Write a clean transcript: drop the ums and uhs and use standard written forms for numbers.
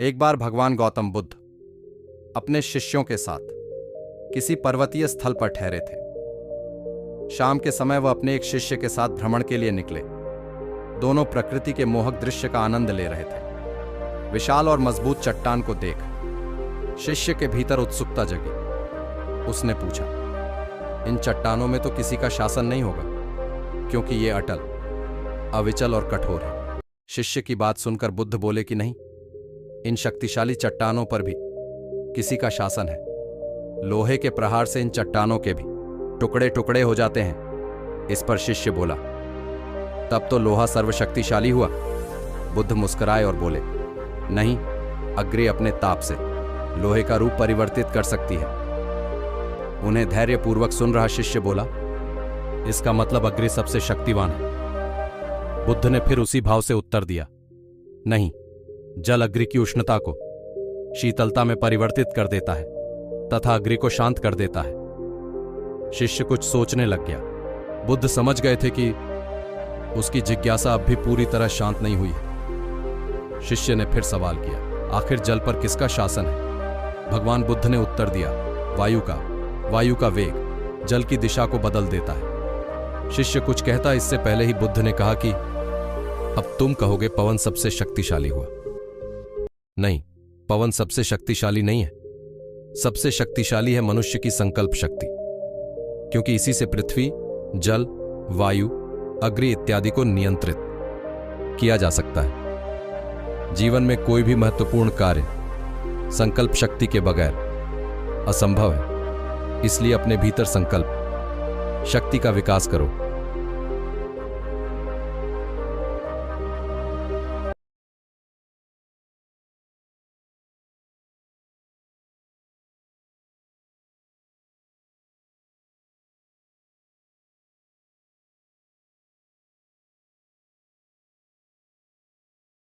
एक बार भगवान गौतम बुद्ध अपने शिष्यों के साथ किसी पर्वतीय स्थल पर ठहरे थे। शाम के समय वह अपने एक शिष्य के साथ भ्रमण के लिए निकले। दोनों प्रकृति के मोहक दृश्य का आनंद ले रहे थे। विशाल और मजबूत चट्टान को देख शिष्य के भीतर उत्सुकता जगी। उसने पूछा, इन चट्टानों में तो किसी का शासन नहीं होगा, क्योंकि ये अटल, अविचल और कठोर है। शिष्य की बात सुनकर बुद्ध बोले कि नहीं, इन शक्तिशाली चट्टानों पर भी किसी का शासन है। लोहे के प्रहार से इन चट्टानों के भी टुकड़े टुकड़े हो जाते हैं। इस पर शिष्य बोला, तब तो लोहा सर्वशक्तिशाली हुआ। बुद्ध मुस्कुराए और बोले, नहीं, अग्नि अपने ताप से लोहे का रूप परिवर्तित कर सकती है। उन्हें धैर्यपूर्वक सुन रहा शिष्य बोला, इसका मतलब अग्नि सबसे शक्तिवान है। बुद्ध ने फिर उसी भाव से उत्तर दिया, नहीं, जल अग्नि की उष्णता को शीतलता में परिवर्तित कर देता है तथा अग्नि को शांत कर देता है। शिष्य कुछ सोचने लग गया। बुद्ध समझ गए थे कि उसकी जिज्ञासा अब भी पूरी तरह शांत नहीं हुई है। शिष्य ने फिर सवाल किया, आखिर जल पर किसका शासन है? भगवान बुद्ध ने उत्तर दिया, वायु का। वायु का वेग जल की दिशा को बदल देता है। शिष्य कुछ कहता, इससे पहले ही बुद्ध ने कहा कि अब तुम कहोगे पवन सबसे शक्तिशाली हुआ। नहीं, पवन सबसे शक्तिशाली नहीं है। सबसे शक्तिशाली है मनुष्य की संकल्प शक्ति, क्योंकि इसी से पृथ्वी, जल, वायु, अग्नि इत्यादि को नियंत्रित किया जा सकता है। जीवन में कोई भी महत्वपूर्ण कार्य संकल्प शक्ति के बगैर असंभव है। इसलिए अपने भीतर संकल्प शक्ति का विकास करो।